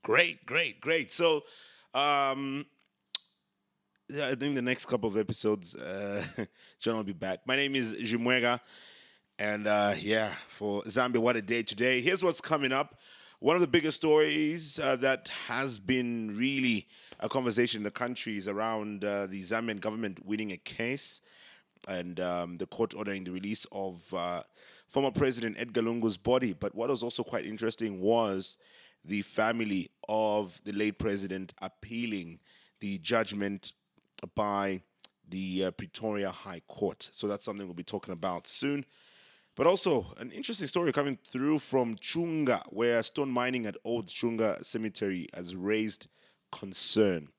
Great. So, um, yeah, I think the next couple of episodes, John will be back. My name is Chimweka, and yeah, for Zambia, what a day today. Here's what's coming up. One of the biggest stories that has been really a conversation in the country is around the Zambian government winning a case and the court ordering the release of former President Edgar Lungu's body. But what was also quite interesting was the family of the late president appealing the judgment by the Pretoria High Court. So that's something we'll be talking about soon. But also, an interesting story coming through from CHUNGA, where stone mining at Old CHUNGA Cemetery has raised concern.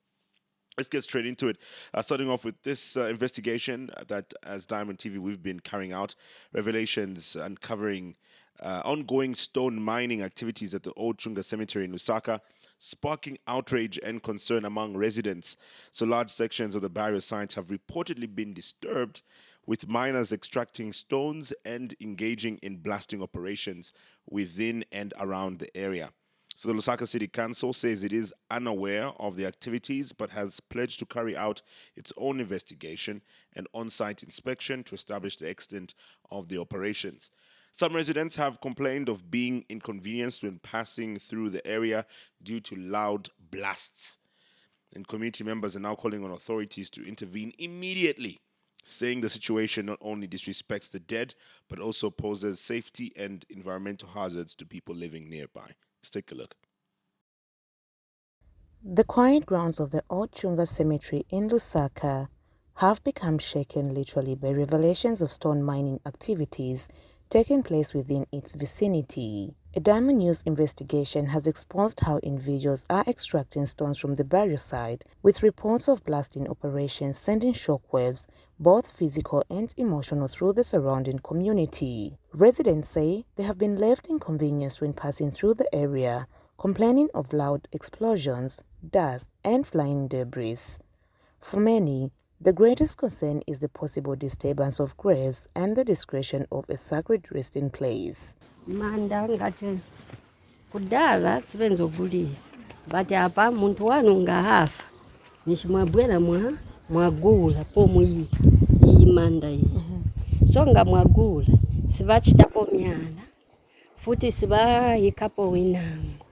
Let's get straight into it. Starting off with this investigation that, as Diamond TV, we've been carrying out, revelations uncovering ongoing stone mining activities at the Old Chunga Cemetery in Lusaka, sparking outrage and concern among residents. So, large sections of the barrier site have reportedly been disturbed, with miners extracting stones and engaging in blasting operations within and around the area. So the Lusaka City Council says it is unaware of the activities but has pledged to carry out its own investigation and on-site inspection to establish the extent of the operations. Some residents have complained of being inconvenienced when passing through the area due to loud blasts. And community members are now calling on authorities to intervene immediately, saying the situation not only disrespects the dead, but also poses safety and environmental hazards to people living nearby. Let's take a look. The quiet grounds of the Old Chunga Cemetery in Lusaka have become shaken literally by revelations of stone mining activities taking place within its vicinity. A Diamond News investigation has exposed how individuals are extracting stones from the burial site, with reports of blasting operations sending shockwaves, both physical and emotional, through the surrounding community. Residents say they have been left inconvenienced when passing through the area, complaining of loud explosions, dust, and flying debris. For many, the greatest concern is the possible disturbance of graves and the discretion of a sacred resting place. Manda ngati kudala sibenza ogulisa but apa muntu wanu ngahafa nishimwabwera mwagula po muyika iyi manda iyi so nga mwagula sibachitapo myala futi sibahikapo winango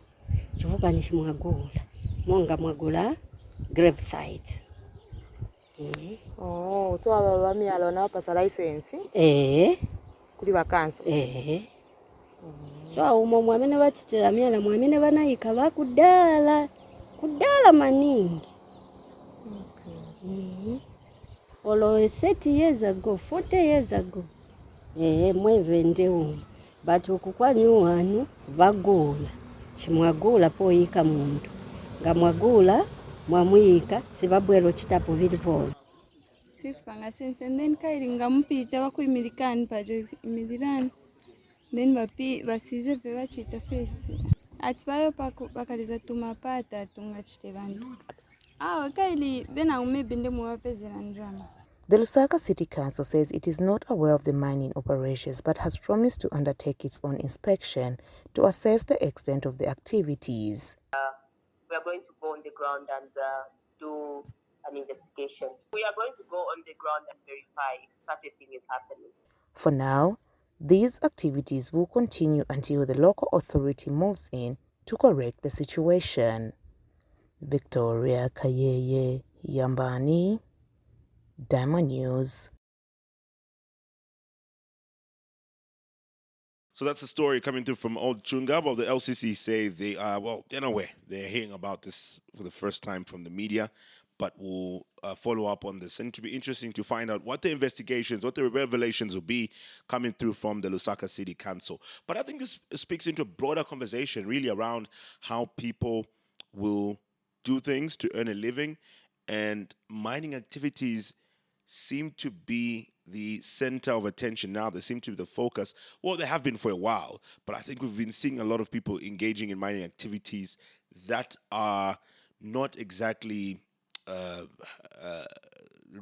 chivuka nishimwagula monga mwagula grave site. Oh, so aba bamyala wanawapasa license kuli bakanso. So umo mwamene bachitira myala mwamene banayika bakudala maningi. Olo 30 years ago, 40 years ago. Mwevende umo. But ukukwa nyuwanu bagula. Chimwagula po yika muntu. Nga mwagula mwamuyika sibabwero chitapo vilivolo. Sifanga sense and then kairi ngampita bakuyimilikani paje imilirani. Then basize vewachita first. Atibayo bakaliza tumapata tungachite bantu. Kaili bena umebinde muwapezera ndrama. The Lusaka City Council says it is not aware of the mining operations but has promised to undertake its own inspection to assess the extent of the activities. We are going to go on the ground and do an investigation. We are going to go on the ground and verify if such a thing is happening. For now, these activities will continue until the local authority moves in to correct the situation. Victoria Kayeye Yambani, Diamond News. So that's the story coming through from Old Chunga. Well, the LCC say they are, well, they're nowhere. They're hearing about this for the first time from the media, but we'll follow up on this. And it will be interesting to find out what the investigations, what the revelations will be coming through from the Lusaka City Council. But I think this speaks into a broader conversation really around how people will do things to earn a living, and mining activities seem to be the center of attention now. They seem to be the focus. Well, they have been for a while, but I think we've been seeing a lot of people engaging in mining activities that are not exactly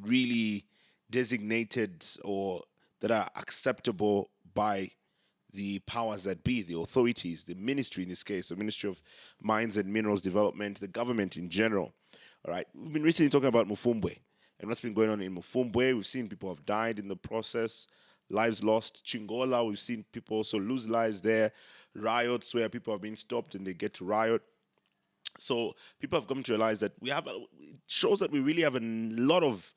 really designated or that are acceptable by the powers that be, the authorities, the ministry in this case, the Ministry of Mines and Minerals Development, the government in general. All right, we've been recently talking about Mufumbwe and what's been going on in Mufumbwe. We've seen people have died in the process, lives lost. Chingola, we've seen people also lose lives there. Riots where people have been stopped and they get to riot. So people have come to realize that it shows that we really have a lot of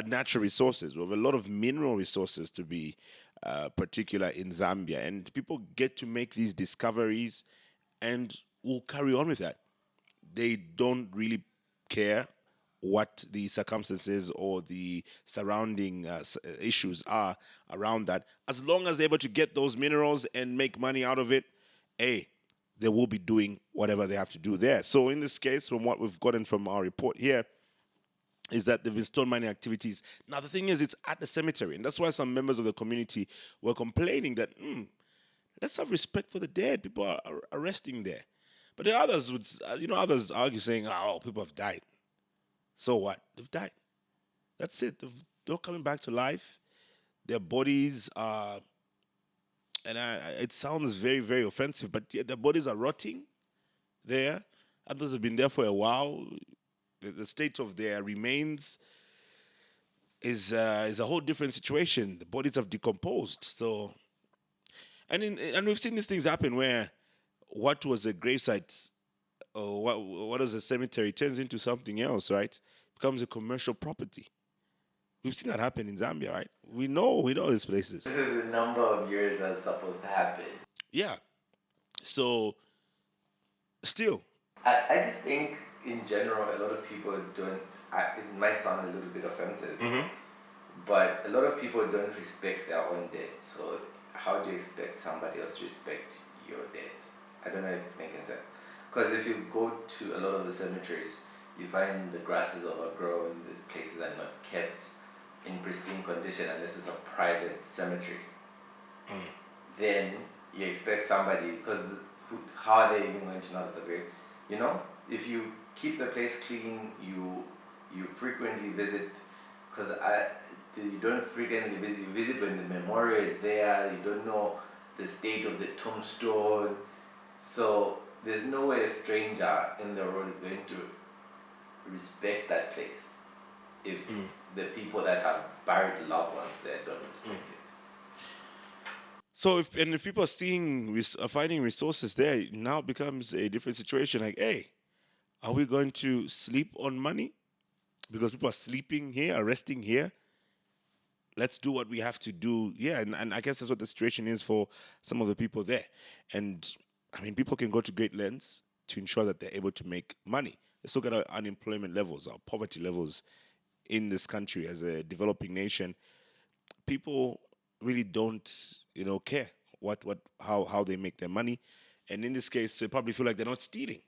natural resources. We have a lot of mineral resources, to be particular, in Zambia. And people get to make these discoveries and will carry on with that. They don't really care what the circumstances or the surrounding issues are around that. As long as they're able to get those minerals and make money out of it, they will be doing whatever they have to do there. So in this case, from what we've gotten from our report here, is that there have been stone mining activities. Now, the thing is, it's at the cemetery. And that's why some members of the community were complaining that, let's have respect for the dead. People are resting there. But then others others argue saying, oh, people have died. So what? They've died. That's it. They're not coming back to life. Their bodies are, and it sounds very, very offensive, but yeah, their bodies are rotting there. Others have been there for a while. The state of their remains is a whole different situation. The bodies have decomposed. So, and we've seen these things happen where what was a gravesite or what was a cemetery turns into something else, right? Becomes a commercial property. We've seen that happen in Zambia, right? We know these places. This is a number of years that's supposed to happen. Yeah. So, still. I just think, in general, a lot of people don't, it might sound a little bit offensive, but a lot of people don't respect their own dead. So how do you expect somebody else to respect your dead? I don't know if it's making sense. Because if you go to a lot of the cemeteries, you find the grass is overgrown, these places are not kept in pristine condition, and this is a private cemetery. Then you expect somebody, because how are they even going to know it's a grave? You know, if you keep the place clean, you frequently visit, because you don't frequently visit, you visit when the memorial is there, you don't know the state of the tombstone, so there's no way a stranger in the road is going to respect that place if the people that have buried loved ones there don't respect it. So if people are finding resources there, it now becomes a different situation. Like, hey, are we going to sleep on money? Because people are sleeping here, are resting here. Let's do what we have to do. Yeah, and I guess that's what the situation is for some of the people there. And, I mean, people can go to great lengths to ensure that they're able to make money. Let's look at our unemployment levels, our poverty levels in this country as a developing nation. People really don't, care how they make their money. And in this case, they probably feel like they're not stealing.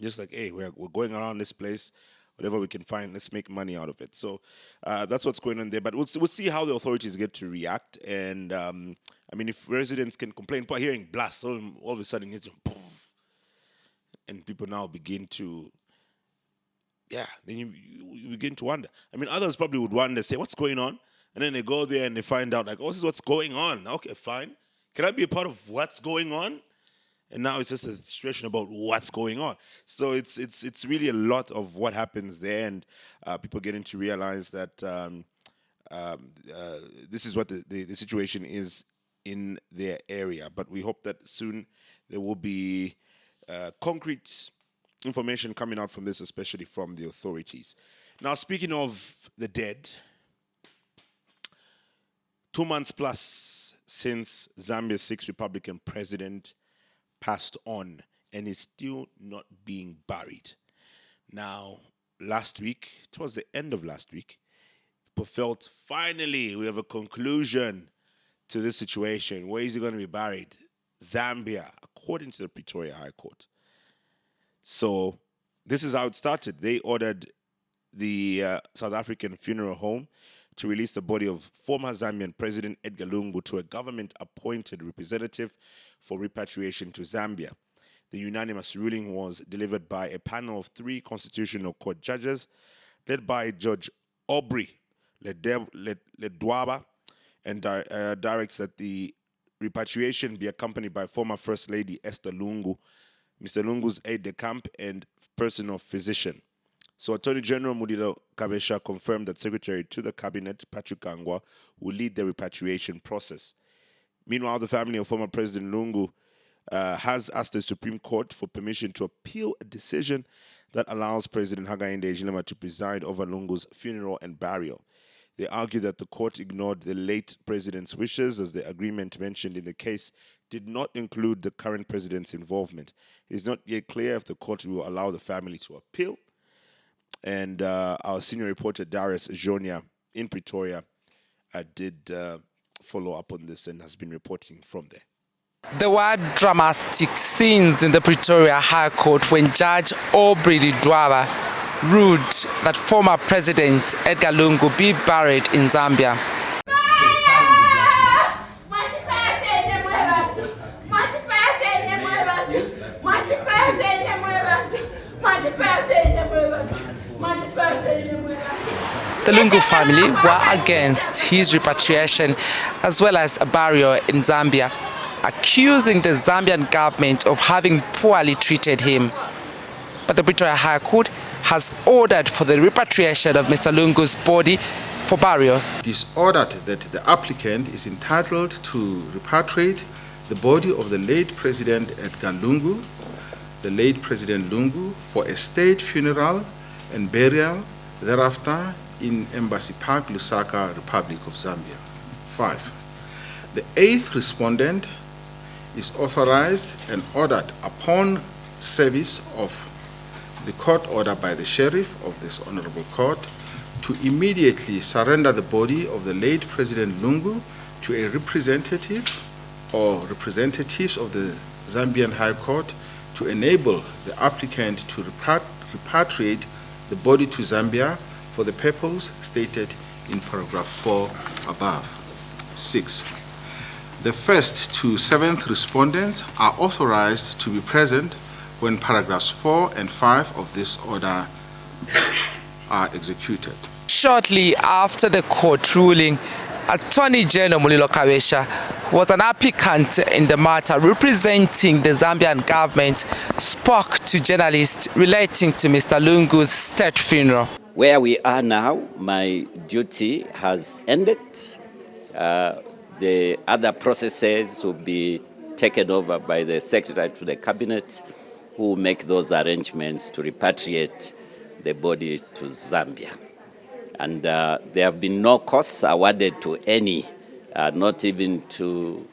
Just like, hey, we're going around this place, whatever we can find, let's make money out of it. So that's what's going on there. But we'll see how the authorities get to react. And, if residents can complain, by hearing blasts, all of a sudden it's just poof. And people now begin to, then you begin to wonder. Others probably would wonder, say, what's going on? And then they go there and they find out, like, oh, this is what's going on. Okay, fine. Can I be a part of what's going on? And now it's just a situation about what's going on. So it's really a lot of what happens there, and people getting to realize that this is what the situation is in their area. But we hope that soon there will be concrete information coming out from this, especially from the authorities. Now, speaking of the dead, 2 months plus since Zambia's sixth Republican president passed on and is still not being buried. Now, towards the end of last week, people felt, finally, we have a conclusion to this situation. Where is he going to be buried? Zambia, according to the Pretoria High Court. So this is how it started. They ordered the South African funeral home to release the body of former Zambian President Edgar Lungu to a government-appointed representative for repatriation to Zambia. The unanimous ruling was delivered by a panel of 3 Constitutional Court judges, led by Judge Aubrey Ledwaba, and directs that the repatriation be accompanied by former First Lady Esther Lungu, Mr. Lungu's aide-de-camp and personal physician. So Attorney General Mulilo Kabesha confirmed that Secretary to the Cabinet, Patrick Kangwa, will lead the repatriation process. Meanwhile, the family of former President Lungu has asked the Supreme Court for permission to appeal a decision that allows President Hakainde Hichilema to preside over Lungu's funeral and burial. They argue that the court ignored the late president's wishes, as the agreement mentioned in the case did not include the current president's involvement. It is not yet clear if the court will allow the family to appeal. And our senior reporter, Darius Jonia, in Pretoria, did follow up on this and has been reporting from there. There were dramatic scenes in the Pretoria High Court when Judge Aubrey Dwaba ruled that former President Edgar Lungu be buried in Zambia. The Lungu family were against his repatriation as well as a burial in Zambia, accusing the Zambian government of having poorly treated him. But the Pretoria High Court has ordered for the repatriation of Mr. Lungu's body for burial. It is ordered that the applicant is entitled to repatriate the body of the late President Edgar Lungu, the late President Lungu, for a state funeral and burial thereafter in Embassy Park, Lusaka, Republic of Zambia. 5. The 8th respondent is authorized and ordered upon service of the court order by the sheriff of this honorable court to immediately surrender the body of the late President Lungu to a representative or representatives of the Zambian High Court to enable the applicant to repatriate the body to Zambia for the purpose stated in paragraph 4 above. 6. The 1st to 7th respondents are authorized to be present when paragraphs 4 and 5 of this order are executed. Shortly after the court ruling, Attorney General Mulilo Kabesha, who was an applicant in the matter representing the Zambian government, spoke to journalists relating to Mr. Lungu's state funeral. Where we are now, my duty has ended. The other processes will be taken over by the Secretary to the Cabinet, who will make those arrangements to repatriate the body to Zambia. And there have been no costs awarded to any, not even to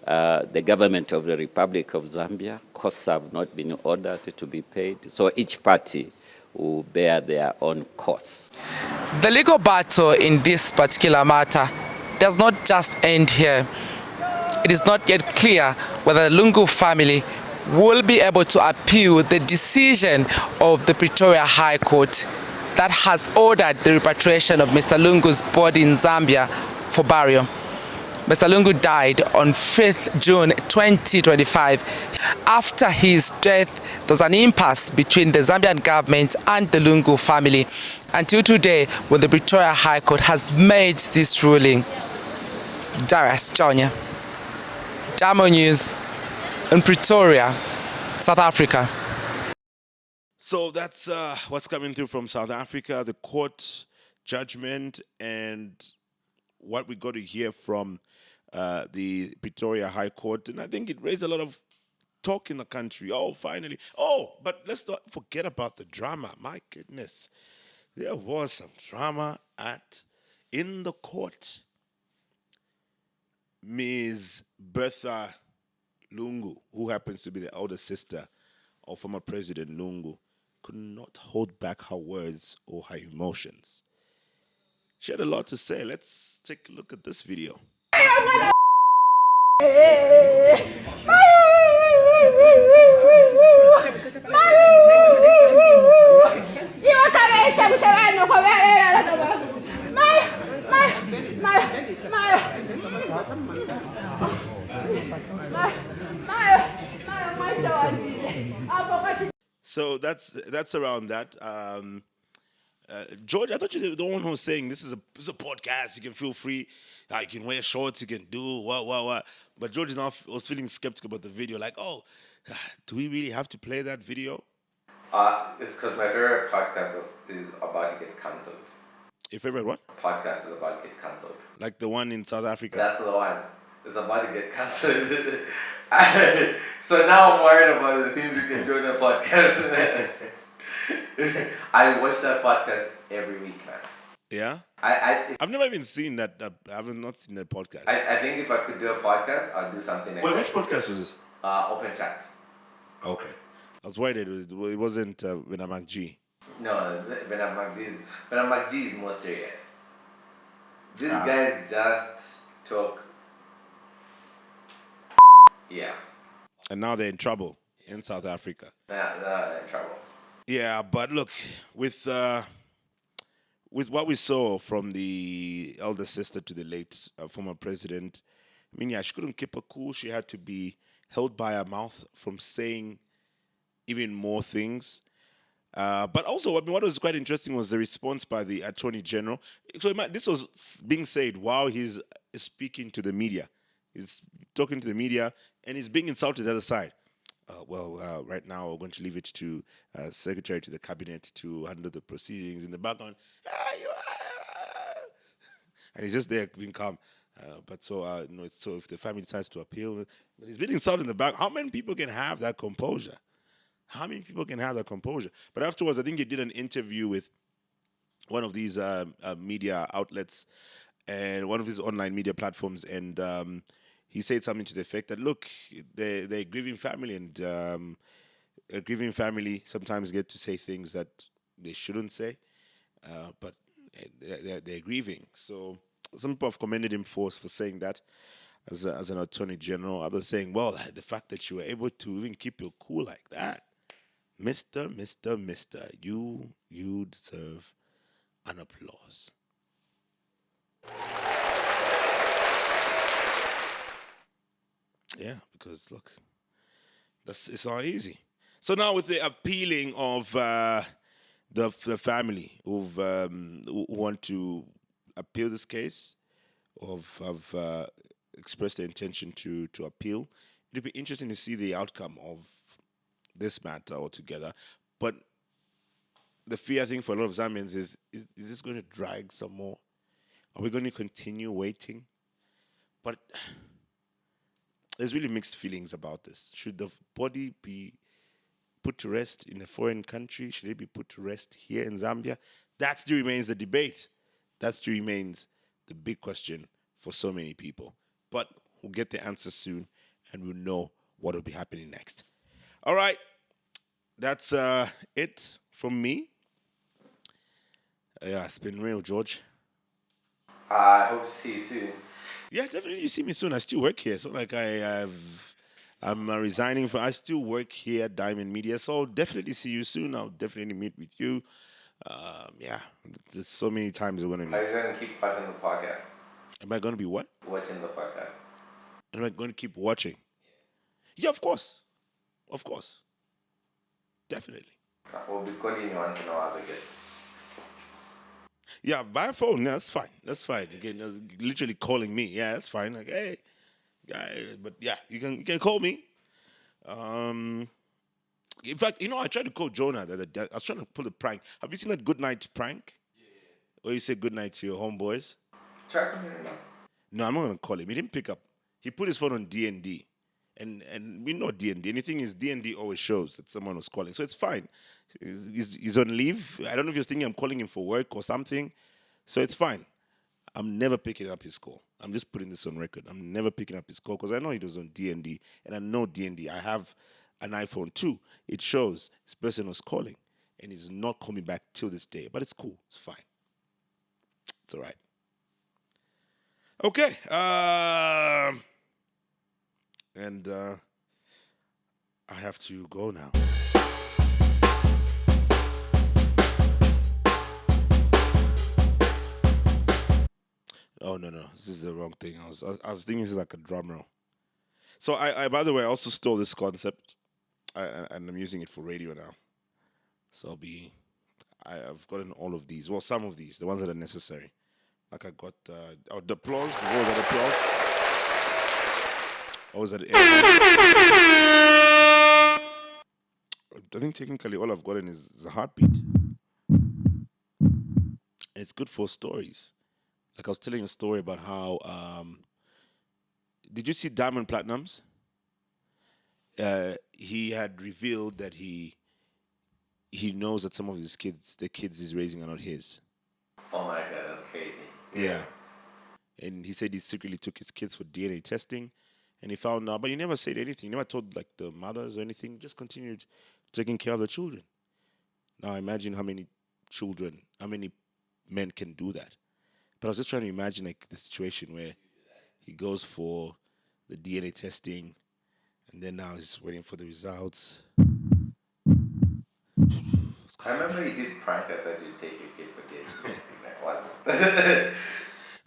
the government of the Republic of Zambia. Costs have not been ordered to be paid. So each party will bear their own costs. The legal battle in this particular matter does not just end here. It is not yet clear whether the Lungu family will be able to appeal the decision of the Pretoria High Court that has ordered the repatriation of Mr. Lungu's body in Zambia for burial. Mr. Lungu died on 5th June 2025. After his death, there was an impasse between the Zambian government and the Lungu family until today, when the Pretoria High Court has made this ruling. Darius Jonia, Damo News in Pretoria, South Africa. So that's what's coming through from South Africa, the court judgment, and what we got to hear from the Pretoria High Court. And I think it raised a lot of talk in the country. Oh, finally. Oh, but let's not forget about the drama. My goodness. There was some drama in the court. Ms. Bertha Lungu, who happens to be the elder sister of former President Lungu, could not hold back her words or her emotions. She had a lot to say. Let's take a look at this video. So that's around that. George, I thought you were the one who was saying this is a podcast. You can feel free. You can wear shorts. You can do what. But George is now was feeling skeptical about the video. Like, oh, do we really have to play that video? It's because my favorite podcast is about to get cancelled. Your favorite what? Podcast is about to get cancelled. Like the one in South Africa? That's the one. It's about to get cancelled. So now I'm worried about the things you can do in a podcast. I watch that podcast every week, man. Yeah? I've never even seen that. I have not seen that podcast. I think if I could do a podcast, I'll do something like Wait, that. which podcast was this? Open Chats. Okay. I was worried it wasn't Venamak G. No, Venamak G is more serious. These guys just talk. Yeah. And now they're in trouble in South Africa. Yeah, they're in trouble. Yeah, but look, with what we saw from the elder sister to the late former president, I mean, yeah, she couldn't keep her cool. She had to be held by her mouth from saying even more things. But also, I mean, what was quite interesting was the response by the Attorney General. So this was being said while he's speaking to the media. He's talking to the media, and he's being insulted the other side. Right now we're going to leave it to Secretary to the Cabinet to handle the proceedings. In the background, and he's just there being calm. So if the family decides to appeal, but he's being insulted in the back. How many people can have that composure? How many people can have that composure? But afterwards, I think he did an interview with one of these media outlets and one of his online media platforms, and he said something to the effect that, look, they're a grieving family, and a grieving family sometimes get to say things that they shouldn't say, but they're grieving. So some people have commended him for saying that as an attorney general. Others saying, well, the fact that you were able to even keep your cool like that, Mister, you deserve an applause. Yeah, because look, it's not easy. So now with the appealing of the family who want to appeal this case, have expressed their intention to appeal, it'll be interesting to see the outcome of this matter altogether. But the fear, I think, for a lot of Zambians is this going to drag some more? Are we going to continue waiting? But there's really mixed feelings about this. Should the body be put to rest in a foreign country? Should it be put to rest here in Zambia? That still remains the debate. That still remains the big question for so many people. But we'll get the answer soon, and we'll know what will be happening next. All right. That's it from me. Yeah, it's been real, George. I hope to see you soon. Yeah, definitely. You see me soon. I still work here. It's not like I'm resigning from. I still work here at Diamond Media. So I'll definitely see you soon. I'll definitely meet with you. Yeah, there's so many times we're gonna meet. Are you going to keep watching the podcast? Am I gonna be what? Watching the podcast. Am I going to keep watching? Yeah, of course. Of course. Definitely. We'll be calling you once in a while again. Yeah, via phone. Yeah, that's fine. That's fine. Again, literally calling me. Yeah, that's fine. Like, hey, guy. But yeah, you can call me. In fact, I tried to call Jonah the other day. I was trying to pull a prank. Have you seen that good night prank? Yeah. Where you say good night to your homeboys? Try to hear him now. No, I'm not gonna call him. He didn't pick up. He put his phone on DND. And we know DND. Anything is DND always shows that someone was calling. So it's fine. He's on leave. I don't know if you're thinking I'm calling him for work or something. So it's fine. I'm never picking up his call. I'm just putting this on record. I'm never picking up his call because I know he was on DND. And I know DND. I have an iPhone too. It shows this person was calling. And he's not coming back till this day. But it's cool. It's fine. It's all right. Okay. And I have to go now. Oh, no. This is the wrong thing. I was thinking this is like a drum roll. So I by the way, I also stole this concept. And I'm using it for radio now. So I've gotten all of these. Well, some of these, the ones that are necessary. Like I got the applause. What was that applause? What was that? I think technically all I've gotten is the heartbeat. And it's good for stories. Like I was telling a story about how. Did you see Diamond Platinums? He had revealed that he knows that some of his kids, the kids he's raising, are not his. Oh my God, that's crazy. Yeah. And he said he secretly took his kids for DNA testing, and he found out, but he never said anything. He never told like the mothers or anything. Just continued taking care of the children. Now imagine how many men can do that. But I was just trying to imagine like the situation where he goes for the DNA testing, and then now he's waiting for the results. I remember he did prank us that you take your kid for DNA testing like once.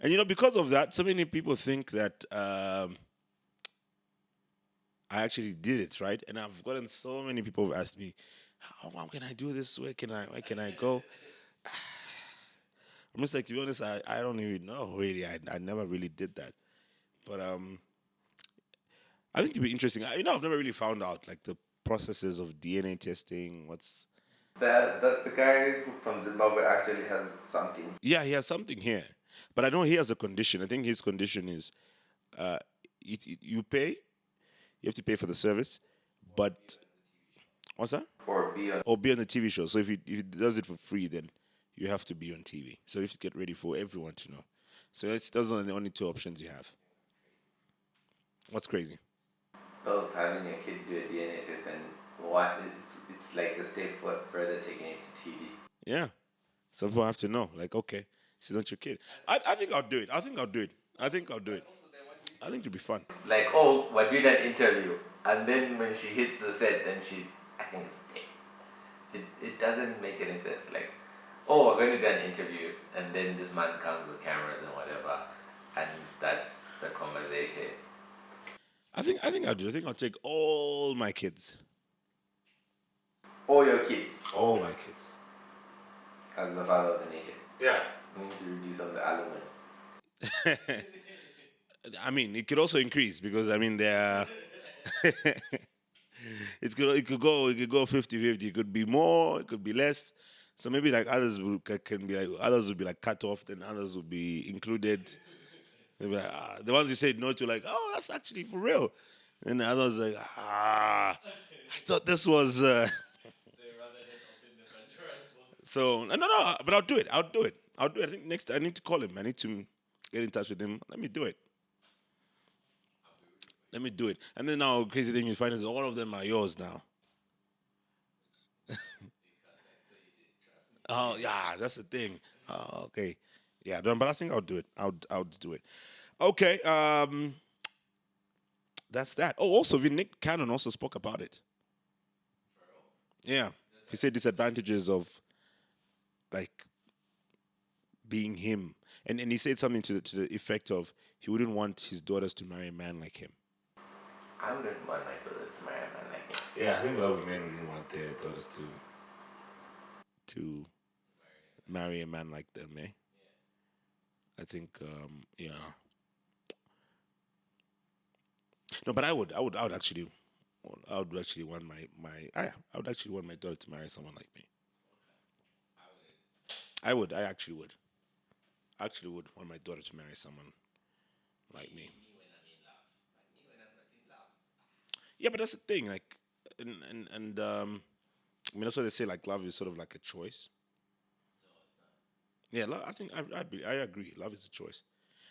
And because of that, so many people think that I actually did it, right? And I've gotten so many people who asked me, how can I do this? Where can I go? I'm just like, to be honest, I don't even know, really. I never really did that. But I think it'd be interesting. I've never really found out, like, the processes of DNA testing, what's... The guy from Zimbabwe actually has something. Yeah, he has something here. But I know he has a condition. I think his condition is you pay, you have to pay for the service, but... What's that? Or be on the TV show. So if he does it for free, then you have to be on TV. So you have to get ready for everyone to know. So those are the only two options you have. What's crazy? Both having your kid do a DNA test and it's like the step further taking it to TV. Yeah. Some people have to know. Like, okay, this isn't your kid. I think I'll do it. I think it'll be fun. Like, oh, we're doing an interview. And then when she hits the set, then I think it's dead. It doesn't make any sense. Like, oh, we're going to do an interview, and then this man comes with cameras and whatever, and starts the conversation. I think I'll do it. I think I'll take all my kids. All your kids. All my kids. As the father of the nation. Yeah. We need to reduce on the alimony. I mean, it could also increase because they're it could go 50-50. It could be more, it could be less. So maybe like others will be like cut off, then others will be included. They'll be like, the ones you said no to, like, oh, that's actually for real. And the others like, I thought this was. So no, but I'll do it. I think next I need to call him. I need to get in touch with him. Let me do it. And then now, crazy thing you find is all of them are yours now. Oh yeah, that's the thing. Oh, okay, yeah, but I think I'll do it. I'll do it. Okay, that's that. Oh, also, Nick Cannon also spoke about it. Yeah, he said disadvantages of like being him, and he said something to the effect of he wouldn't want his daughters to marry a man like him. I wouldn't want my daughters to marry a man like him. Yeah, I think a lot of men wouldn't want their daughters to marry a man like them, eh? I think, yeah. No, but I would actually want I would actually want my daughter to marry someone like me. I actually would. I actually would want my daughter to marry someone like me. Yeah, but that's the thing, like, and that's why they say like love is sort of like a choice. Yeah, I think I agree. Love is a choice.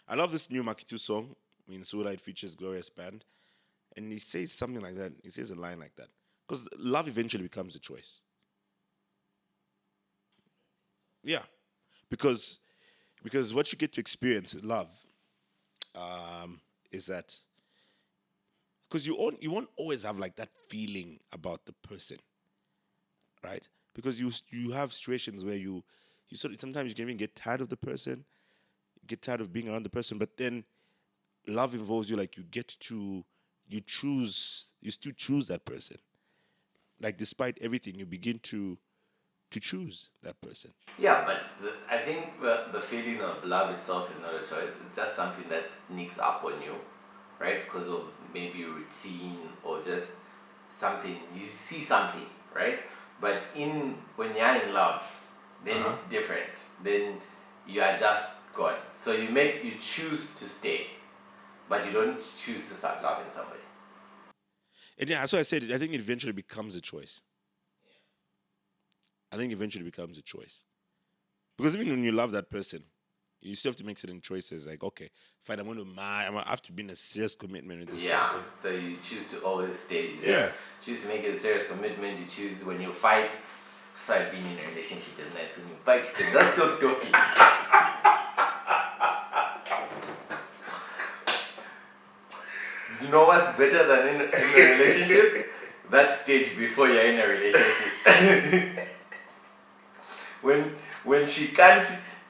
I love this new Makitu song. Zwad, it features Glorious Band, and he says something like that. He says a line like that because love eventually becomes a choice. Yeah, because what you get to experience with love is that because you won't always have like that feeling about the person, right? Because you have situations where you sort of sometimes you can even get tired of the person, get tired of being around the person, but then love involves you like you still choose that person. Like despite everything, you begin to to choose that person. Yeah, but I think the feeling of love itself is not a choice. It's just something that sneaks up on you, right? Because of maybe routine or just something. You see something, right? But when you're in love, then it's different. Then you are just gone. So you choose to stay, but you don't choose to start loving somebody. And yeah, so I said, I think it eventually becomes a choice. I think eventually becomes a choice. Because even when you love that person, you still have to make certain choices. Like, okay, fine, I'm going to marry. I have to be in a serious commitment with this person. So you choose to always stay. Yeah. Choose to make a serious commitment. You choose when you fight. So I've been in a relationship is nice. When you fight, you can just stop talking. You know what's better than in a relationship? That stage before you're in a relationship. when she can't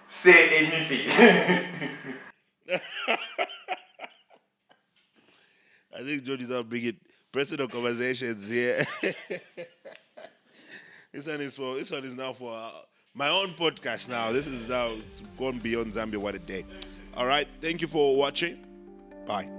say anything. I think George is out bringing personal conversations here. This one is now for my own podcast now. This is now, it's gone beyond Zambia. What a day. All right. Thank you for watching. Bye.